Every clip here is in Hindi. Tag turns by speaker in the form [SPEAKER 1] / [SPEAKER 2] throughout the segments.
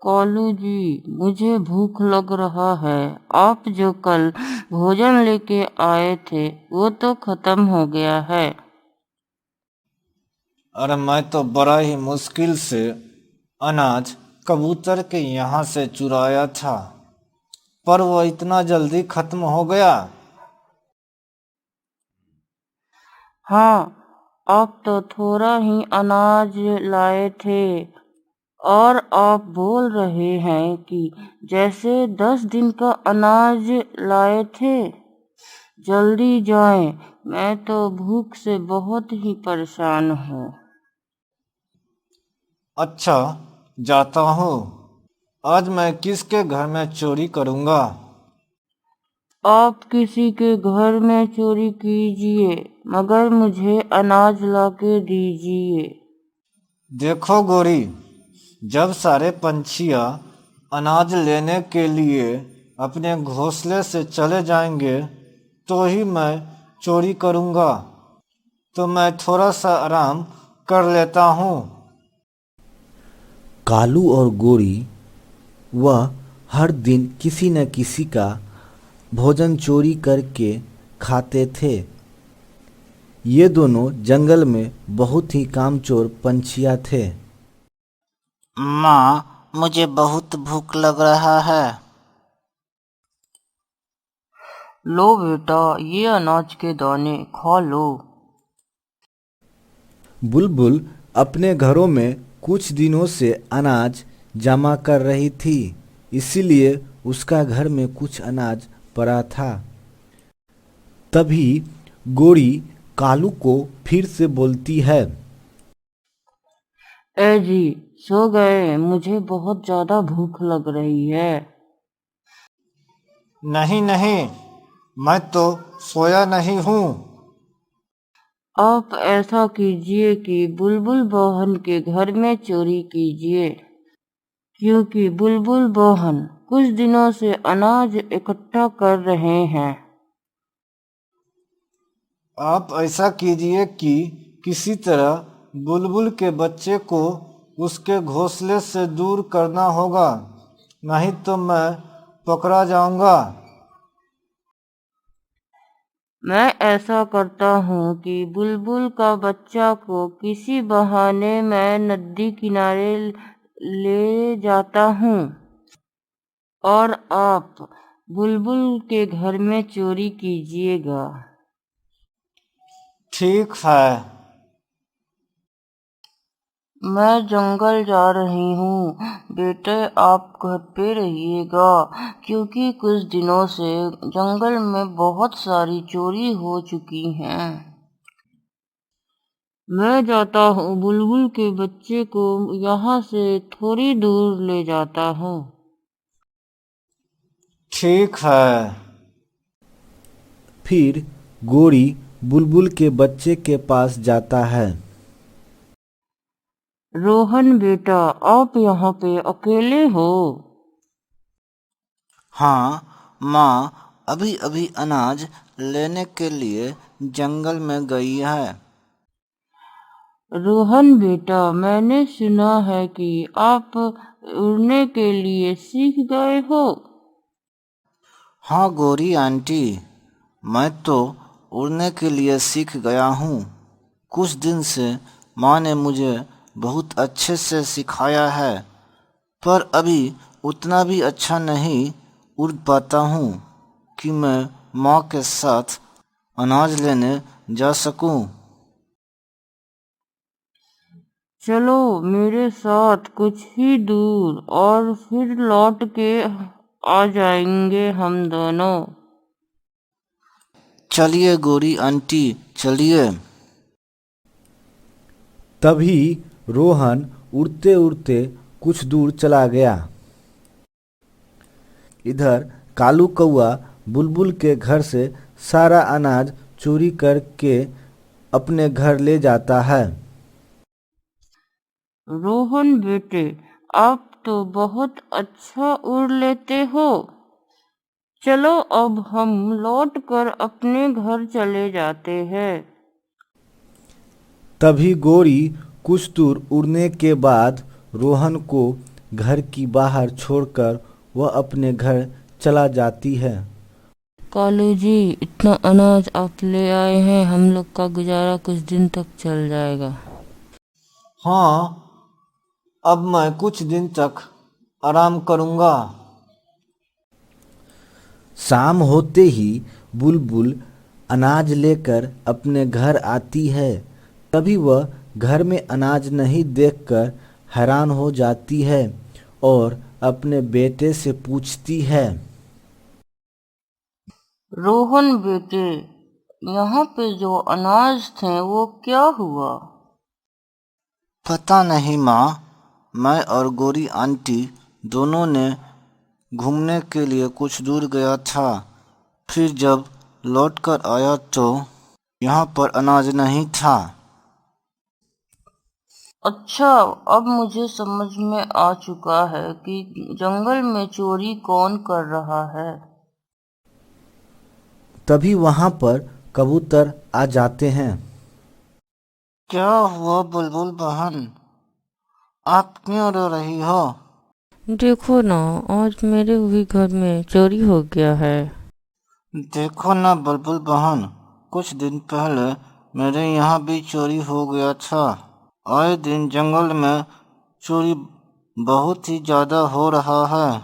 [SPEAKER 1] कालू जी, मुझे भूख लग रहा है। आप जो कल भोजन लेके आए थे वो तो खत्म हो गया है।
[SPEAKER 2] अरे मैं तो बड़ा ही मुश्किल से अनाज कबूतर के यहाँ से चुराया था, पर वो इतना जल्दी खत्म हो गया।
[SPEAKER 1] हाँ, आप तो थोड़ा ही अनाज लाए थे और आप बोल रहे हैं कि जैसे 10 दिन का अनाज लाए थे। जल्दी जाएं, मैं तो भूख से बहुत ही परेशान हूँ।
[SPEAKER 2] अच्छा, जाता हूँ। आज मैं किसके घर में चोरी करूँगा?
[SPEAKER 1] आप किसी के घर में चोरी कीजिए, मगर मुझे अनाज लाके दीजिए।
[SPEAKER 2] देखो गोरी, जब सारे पंछियाँ अनाज लेने के लिए अपने घोंसले से चले जाएंगे तो ही मैं चोरी करूँगा। तो मैं थोड़ा सा आराम कर लेता हूँ।
[SPEAKER 3] कालू और गोरी वह हर दिन किसी न किसी का भोजन चोरी करके खाते थे। ये दोनों जंगल में बहुत ही कामचोर पंछियाँ थे।
[SPEAKER 4] माँ, मुझे बहुत भूख लग रहा है।
[SPEAKER 1] लो बेटा, ये अनाज के दाने खा लो।
[SPEAKER 3] बुलबुल अपने घरों में कुछ दिनों से अनाज जमा कर रही थी, इसीलिए उसका घर में कुछ अनाज पड़ा था। तभी गोरी कालू को फिर से बोलती है।
[SPEAKER 1] ए जी, सो गए? मुझे बहुत ज्यादा भूख लग रही है।
[SPEAKER 2] नहीं नहीं, मैं तो सोया नहीं हूँ।
[SPEAKER 1] आप ऐसा कीजिए कि बुलबुल बहन के घर में चोरी कीजिए, क्योंकि बुलबुल बहन कुछ दिनों से अनाज इकट्ठा कर रहे हैं।
[SPEAKER 2] आप ऐसा कीजिए कि किसी तरह बुलबुल के बच्चे को उसके घोंसले से दूर करना होगा, नहीं तो मैं पकड़ा जाऊंगा।
[SPEAKER 1] मैं ऐसा करता हूँ कि बुलबुल का बच्चा को किसी बहाने मैं नदी किनारे ले जाता हूँ और आप बुलबुल के घर में चोरी कीजिएगा।
[SPEAKER 2] ठीक है।
[SPEAKER 1] मैं जंगल जा रही हूँ, बेटे आप घर पे रहिएगा, क्योंकि कुछ दिनों से जंगल में बहुत सारी चोरी हो चुकी हैं। मैं जाता हूँ, बुलबुल के बच्चे को यहाँ से थोड़ी दूर ले जाता हूँ।
[SPEAKER 2] ठीक है।
[SPEAKER 3] फिर गोरी बुलबुल के बच्चे के पास जाता है।
[SPEAKER 1] रोहन बेटा, आप यहाँ पे अकेले हो?
[SPEAKER 4] हाँ माँ, अभी अभी अनाज लेने के लिए जंगल में गई है।
[SPEAKER 1] रोहन बेटा, मैंने सुना है कि आप उड़ने के लिए सीख गए हो।
[SPEAKER 4] हाँ गोरी आंटी, मैं तो उड़ने के लिए सीख गया हूँ। कुछ दिन से माँ ने मुझे बहुत अच्छे से सिखाया है, पर अभी उतना भी अच्छा नहीं उड़ पाता हूँ कि मैं माँ के साथ अनाज लेने जा सकूँ।
[SPEAKER 1] चलो मेरे साथ कुछ ही दूर और फिर लौट के आ जाएंगे हम दोनों।
[SPEAKER 4] चलिए गोरी आंटी, चलिए।
[SPEAKER 3] तभी रोहन उड़ते उड़ते कुछ दूर चला गया। इधर कालू कौआ बुलबुल के घर से सारा अनाज चोरी करके अपने घर ले जाता है।
[SPEAKER 1] रोहन बेटे, आप तो बहुत अच्छा उड़ लेते हो। चलो अब हम लौट कर अपने घर चले जाते हैं।
[SPEAKER 3] तभी गोरी कुछ दूर उड़ने के बाद रोहन को घर की बाहर छोड़कर वह अपने घर चला जाती है।
[SPEAKER 1] कालू जी, इतना अनाज आप ले आए हैं, हम लोग का गुजारा कुछ दिन तक चल जाएगा।
[SPEAKER 2] हाँ, अब मैं कुछ दिन तक आराम करूँगा।
[SPEAKER 3] शाम होते ही बुलबुल अनाज लेकर अपने घर आती है। तभी वह घर में अनाज नहीं देखकर हैरान हो जाती है और अपने बेटे से पूछती है।
[SPEAKER 1] रोहन बेटे, यहाँ पे जो अनाज थे वो क्या हुआ?
[SPEAKER 4] पता नहीं माँ, मैं और गोरी आंटी दोनों ने घूमने के लिए कुछ दूर गया था। फिर जब लौटकर आया तो यहाँ पर अनाज नहीं था।
[SPEAKER 1] अच्छा, अब मुझे समझ में आ चुका है कि जंगल में चोरी कौन कर रहा है।
[SPEAKER 3] तभी वहां पर कबूतर आ जाते हैं।
[SPEAKER 4] क्या हुआ बुलबुल बहन, आप क्यों रो रही हो?
[SPEAKER 1] देखो ना, आज मेरे भी घर में चोरी हो गया है।
[SPEAKER 4] देखो ना बुलबुल बहन, कुछ दिन पहले मेरे यहाँ भी चोरी हो गया था। आए दिन जंगल में चोरी बहुत ही ज्यादा हो रहा है।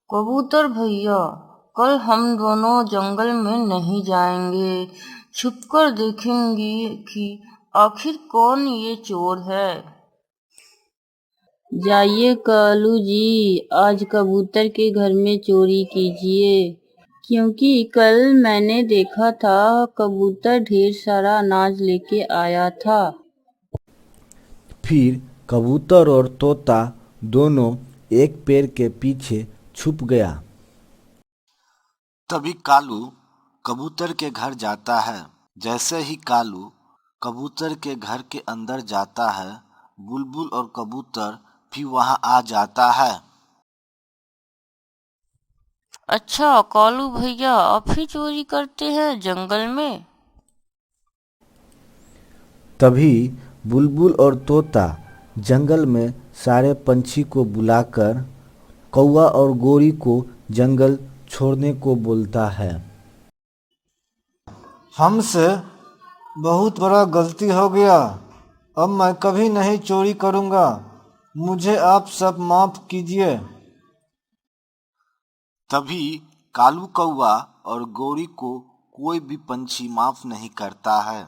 [SPEAKER 1] कबूतर भैया, कल हम दोनों जंगल में नहीं जाएंगे, छुपकर देखेंगे कि आखिर कौन ये चोर है। जाइए कालू जी, आज कबूतर के घर में चोरी कीजिए, क्योंकि कल मैंने देखा था कबूतर ढेर सारा अनाज लेके आया था।
[SPEAKER 3] फिर कबूतर और तोता दोनों एक पेड़ के पीछे छुप गया।
[SPEAKER 4] तभी कालू कबूतर के घर जाता है। जैसे ही कालू कबूतर के घर के अंदर जाता है, बुलबुल और कबूतर भी वहां आ जाता है।
[SPEAKER 1] अच्छा कालू भैया, आप ही चोरी करते हैं जंगल में?
[SPEAKER 3] तभी बुलबुल और तोता जंगल में सारे पंछी को बुलाकर कौवा और गोरी को जंगल छोड़ने को बोलता है।
[SPEAKER 2] हमसे बहुत बड़ा गलती हो गया। अब मैं कभी नहीं चोरी करूँगा। मुझे आप सब माफ कीजिए।
[SPEAKER 4] तभी कालू कौवा और गोरी को कोई भी पंछी माफ नहीं करता है।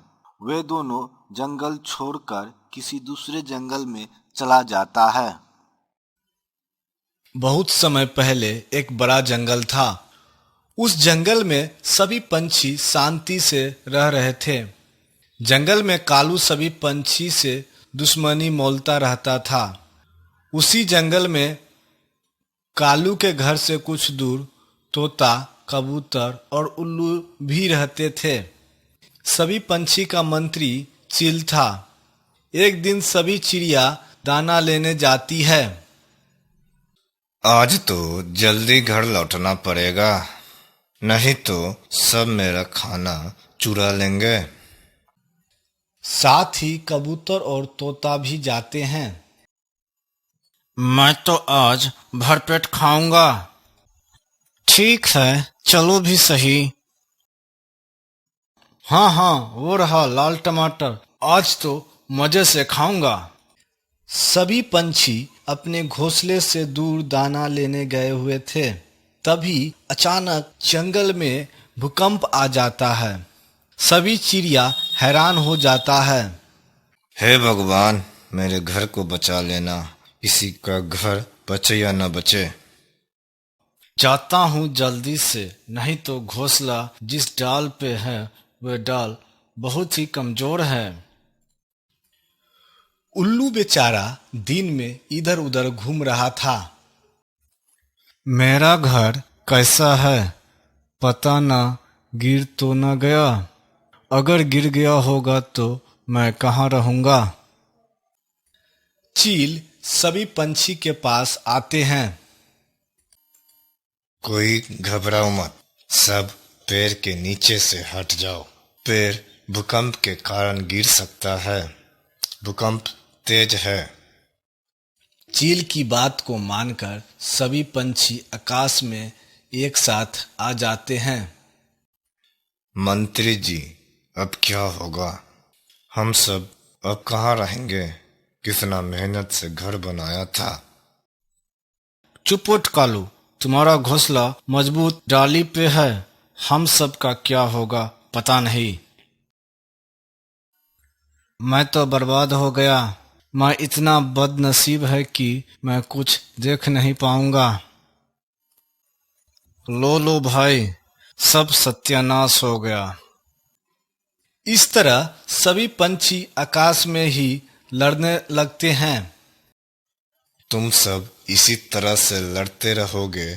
[SPEAKER 4] वे दोनों जंगल छोड़कर किसी दूसरे जंगल में चला जाता है।
[SPEAKER 5] बहुत समय पहले एक बड़ा जंगल था। उस जंगल में सभी पंछी शांति से रह रहे थे। जंगल में कालू सभी पंछी से दुश्मनी मोलता रहता था। उसी जंगल में कालू के घर से कुछ दूर तोता, कबूतर और उल्लू भी रहते थे। सभी पंछी का मंत्री चील था। एक दिन सभी चिड़िया दाना लेने जाती है।
[SPEAKER 6] आज तो जल्दी घर लौटना पड़ेगा, नहीं तो सब मेरा खाना चुरा लेंगे।
[SPEAKER 5] साथ ही कबूतर और तोता भी जाते हैं।
[SPEAKER 4] मैं तो आज भरपेट खाऊंगा। ठीक है, चलो भी सही।
[SPEAKER 5] हाँ हाँ, वो रहा लाल टमाटर, आज तो मजे से खाऊंगा। सभी पंछी अपने घोंसले से दूर दाना लेने गए हुए थे। तभी अचानक जंगल में भूकंप आ जाता है। सभी चिड़िया हैरान हो जाता है।
[SPEAKER 6] हे भगवान, मेरे घर को बचा लेना, किसी का घर बचे या न बचे।
[SPEAKER 5] जाता हूँ जल्दी से, नहीं तो घोंसला जिस डाल पे है वह डाल बहुत ही कमजोर है। उल्लू बेचारा दिन में इधर उधर घूम रहा था।
[SPEAKER 6] मेरा घर कैसा है, पता ना गिर तो न गया। अगर गिर गया होगा तो मैं कहाँ रहूंगा।
[SPEAKER 5] चील सभी पंछी के पास आते हैं।
[SPEAKER 6] कोई घबराओ मत, सब पेड़ के नीचे से हट जाओ। पेड़ भूकंप के कारण गिर सकता है, भूकंप तेज है।
[SPEAKER 5] चील की बात को मानकर सभी पंछी आकाश में एक साथ आ जाते हैं।
[SPEAKER 6] मंत्री जी, अब क्या होगा? हम सब अब कहाँ रहेंगे? कितना मेहनत से घर बनाया था।
[SPEAKER 5] चुप उठ कालू, तुम्हारा घोंसला मजबूत डाली पे है। हम सब का क्या होगा पता नहीं। मैं तो बर्बाद हो गया। मैं इतना बदनसीब है कि मैं कुछ देख नहीं पाऊंगा। लो भाई, सब सत्यानाश हो गया। इस तरह सभी पंछी आकाश में ही लड़ने लगते हैं।
[SPEAKER 6] तुम सब इसी तरह से लड़ते रहोगे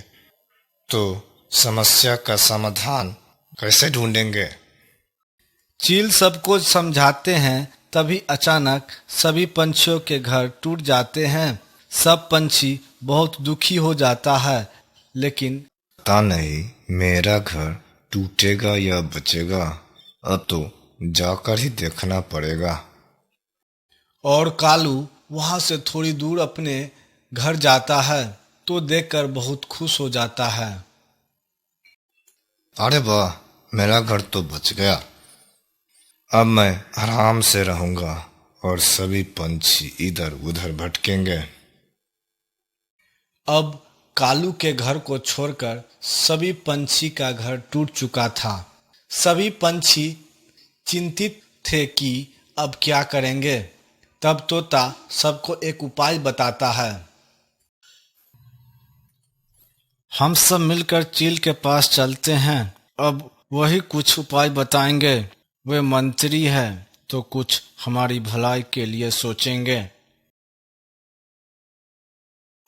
[SPEAKER 6] तो समस्या का समाधान कैसे ढूंढेंगे?
[SPEAKER 5] चील सबको समझाते हैं, तभी अचानक सभी पंछियों के घर टूट जाते हैं। सब पंछी बहुत दुखी हो जाता है, लेकिन
[SPEAKER 6] पता नहीं मेरा घर टूटेगा या बचेगा। अब तो जाकर ही देखना पड़ेगा।
[SPEAKER 5] और कालू वहां से थोड़ी दूर अपने घर जाता है तो देखकर बहुत खुश हो जाता है।
[SPEAKER 6] अरे वाह, मेरा घर तो बच गया। अब मैं आराम से रहूंगा और सभी पंछी इधर उधर भटकेंगे।
[SPEAKER 5] अब कालू के घर को छोड़कर सभी पंछी का घर टूट चुका था। सभी पंछी चिंतित थे कि अब क्या करेंगे। तब तोता सबको एक उपाय बताता है। हम सब मिलकर चील के पास चलते हैं, अब वही कुछ उपाय बताएंगे। वे मंत्री है तो कुछ हमारी भलाई के लिए सोचेंगे।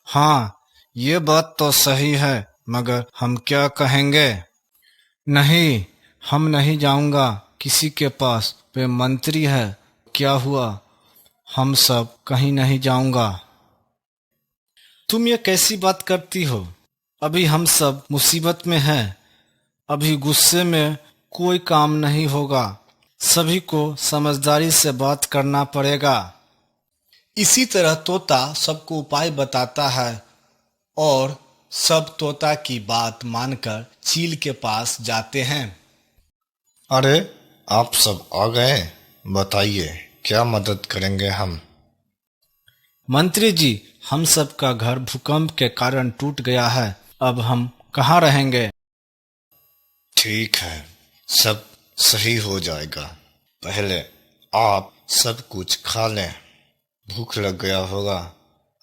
[SPEAKER 5] हाँ, ये बात तो सही है, मगर हम क्या कहेंगे? नहीं, हम नहीं जाऊंगा किसी के पास। वे मंत्री है, क्या हुआ? हम सब कहीं नहीं जाऊंगा। तुम ये कैसी बात करती हो? अभी हम सब मुसीबत में हैं। अभी गुस्से में कोई काम नहीं होगा। सभी को समझदारी से बात करना पड़ेगा। इसी तरह तोता सबको उपाय बताता है और सब तोता की बात मानकर चील के पास जाते हैं।
[SPEAKER 6] अरे, आप सब आ गए। बताइए, क्या मदद करेंगे हम?
[SPEAKER 5] मंत्री जी, हम सब का घर भूकंप के कारण टूट गया है। अब हम कहाँ रहेंगे?
[SPEAKER 6] ठीक है, सब सही हो जाएगा। पहले आप सब कुछ खा लें। भूख लग गया होगा।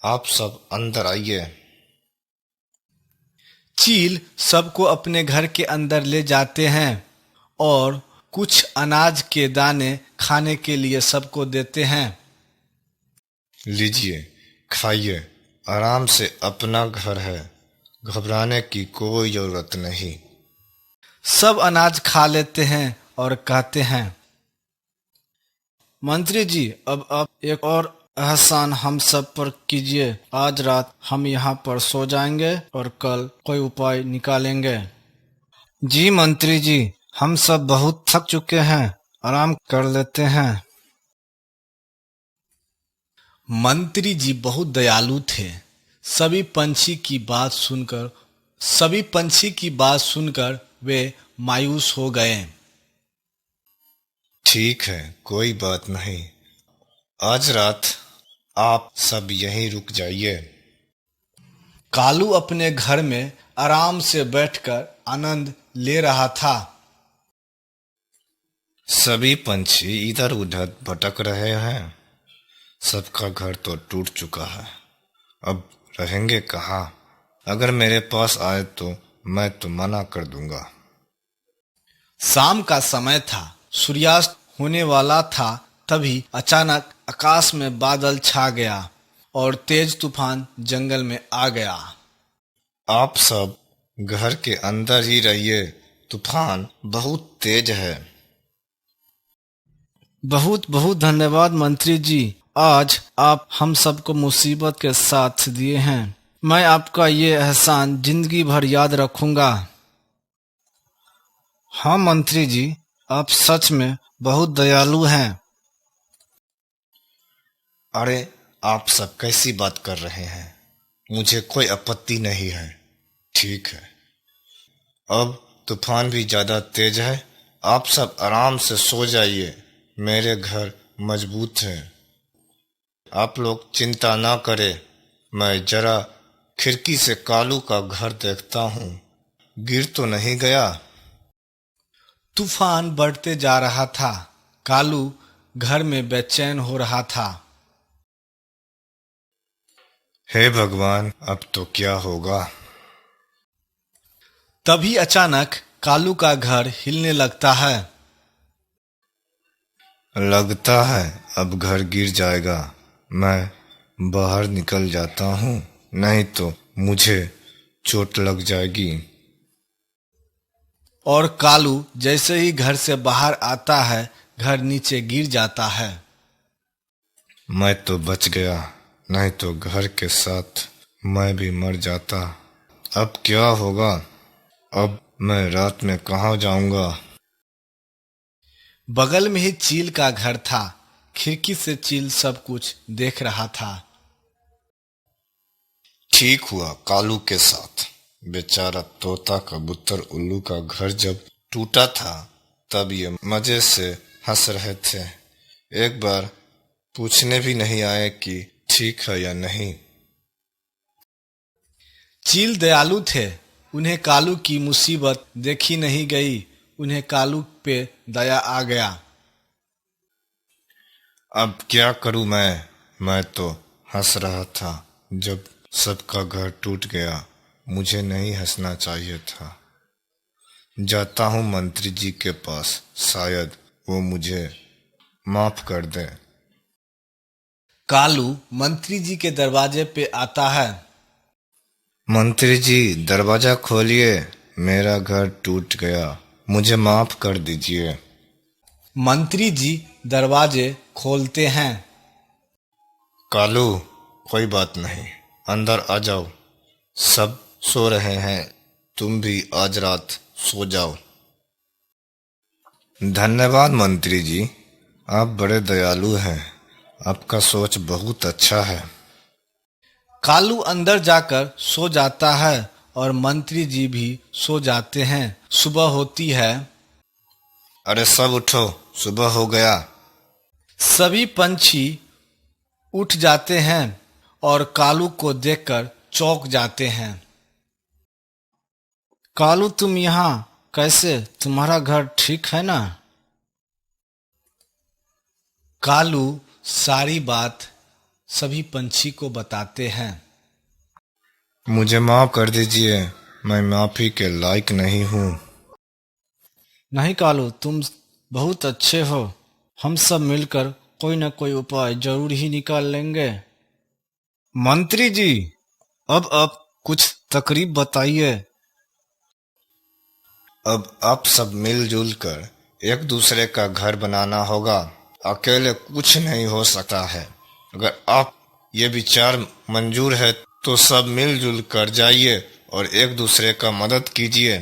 [SPEAKER 6] आप सब अंदर आइए।
[SPEAKER 5] चील सबको अपने घर के अंदर ले जाते हैं और कुछ अनाज के दाने खाने के लिए सबको देते हैं।
[SPEAKER 6] लीजिए, खाइए। आराम से, अपना घर है। घबराने की कोई जरूरत नहीं।
[SPEAKER 5] सब अनाज खा लेते हैं और कहते हैं, मंत्री जी, अब आप एक और एहसान हम सब पर कीजिए। आज रात हम यहाँ पर सो जाएंगे और कल कोई उपाय निकालेंगे। जी मंत्री जी, हम सब बहुत थक चुके हैं, आराम कर लेते हैं। मंत्री जी बहुत दयालु थे। सभी पंछी की बात सुनकर वे मायूस हो गए।
[SPEAKER 6] ठीक है, कोई बात नहीं। आज रात आप सब यहीं रुक जाइए।
[SPEAKER 5] कालू अपने घर में आराम से बैठकर आनंद ले रहा था।
[SPEAKER 6] सभी पंछी इधर उधर भटक रहे हैं। सबका घर तो टूट चुका है। अब रहेंगे कहाँ? अगर मेरे पास आए तो मैं तो मना कर दूंगा।
[SPEAKER 5] शाम का समय था, सूर्यास्त होने वाला था। तभी अचानक आकाश में बादल छा गया और तेज तूफान जंगल में आ गया।
[SPEAKER 6] आप सब घर के अंदर ही रहिए। तूफान बहुत तेज है।
[SPEAKER 5] बहुत बहुत धन्यवाद मंत्री जी। आज आप हम सबको मुसीबत के साथ दिए हैं। मैं आपका ये एहसान जिंदगी भर याद रखूंगा। हाँ मंत्री जी, आप सच में बहुत दयालु हैं।
[SPEAKER 6] अरे, आप सब कैसी बात कर रहे हैं? मुझे कोई आपत्ति नहीं है। ठीक है, अब तूफान भी ज्यादा तेज है। आप सब आराम से सो जाइए। मेरे घर मजबूत है। आप लोग चिंता ना करें। मैं जरा खिड़की से कालू का घर देखता हूँ। गिर तो नहीं गया?
[SPEAKER 5] तूफान बढ़ते जा रहा था। कालू घर में बेचैन हो रहा था।
[SPEAKER 6] हे भगवान, अब तो क्या होगा?
[SPEAKER 5] तभी अचानक कालू का घर हिलने लगता है।
[SPEAKER 6] लगता है अब घर गिर जाएगा। मैं बाहर निकल जाता हूँ, नहीं तो मुझे चोट लग जाएगी।
[SPEAKER 5] और कालू जैसे ही घर से बाहर आता है, घर नीचे गिर जाता है।
[SPEAKER 6] मैं तो बच गया, नहीं तो घर के साथ मैं भी मर जाता। अब क्या होगा? अब मैं रात में कहाँ जाऊंगा?
[SPEAKER 5] बगल में ही चील का घर था। खिड़की से चील सब कुछ देख रहा था।
[SPEAKER 6] ठीक हुआ कालू के साथ। बेचारा तोता कबूतर उल्लू का घर जब टूटा था, तब ये मजे से हंस रहे थे। एक बार पूछने भी नहीं आए कि ठीक है या नहीं।
[SPEAKER 5] चील दयालु थे। उन्हें कालू की मुसीबत देखी नहीं गई। उन्हें कालू पे दया आ गया।
[SPEAKER 6] अब क्या करूं मैं तो हंस रहा था जब सबका घर टूट गया। मुझे नहीं हंसना चाहिए था। जाता हूं मंत्री जी के पास, शायद वो मुझे माफ कर दे।
[SPEAKER 5] कालू मंत्री जी के दरवाजे पे आता है।
[SPEAKER 6] मंत्री जी, दरवाजा खोलिए। मेरा घर टूट गया, मुझे माफ कर दीजिए।
[SPEAKER 5] मंत्री जी दरवाजे खोलते हैं।
[SPEAKER 6] कालू, कोई बात नहीं, अंदर आ जाओ। सब सो रहे हैं, तुम भी आज रात सो जाओ। धन्यवाद मंत्री जी, आप बड़े दयालु हैं। आपका सोच बहुत अच्छा है।
[SPEAKER 5] कालू अंदर जाकर सो जाता है और मंत्री जी भी सो जाते हैं। सुबह होती है।
[SPEAKER 6] अरे सब उठो, सुबह हो गया।
[SPEAKER 5] सभी पंछी उठ जाते हैं और कालू को देखकर चौंक जाते हैं। कालू, तुम यहाँ कैसे? तुम्हारा घर ठीक है ना? कालू सारी बात सभी पंछी को बताते हैं।
[SPEAKER 6] मुझे माफ कर दीजिए, मैं माफी के लायक नहीं हूँ।
[SPEAKER 5] नहीं कालू, तुम बहुत अच्छे हो। हम सब मिलकर कोई न कोई उपाय जरूर ही निकाल लेंगे। मंत्री जी, अब आप कुछ तकरीब बताइए।
[SPEAKER 6] अब आप सब मिलजुल कर एक दूसरे का घर बनाना होगा। अकेले कुछ नहीं हो सकता है। अगर आप ये विचार मंजूर है तो सब मिलजुल कर जाइए और एक दूसरे का मदद कीजिए।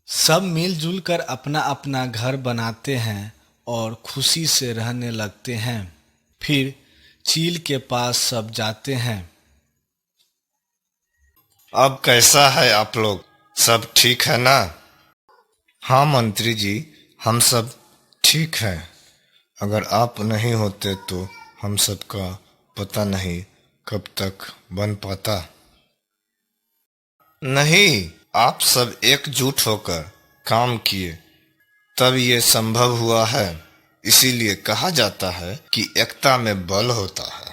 [SPEAKER 5] सब मिलजुल कर अपना अपना घर बनाते हैं और खुशी से रहने लगते हैं। फिर चील के पास सब जाते हैं।
[SPEAKER 6] अब कैसा है आप लोग? सब ठीक है ना? हाँ मंत्री जी, हम सब ठीक हैं। अगर आप नहीं होते तो हम सबका पता नहीं कब तक बन पाता। नहीं, आप सब एकजुट होकर काम किए तब ये संभव हुआ है। इसीलिए कहा जाता है कि एकता में बल होता है।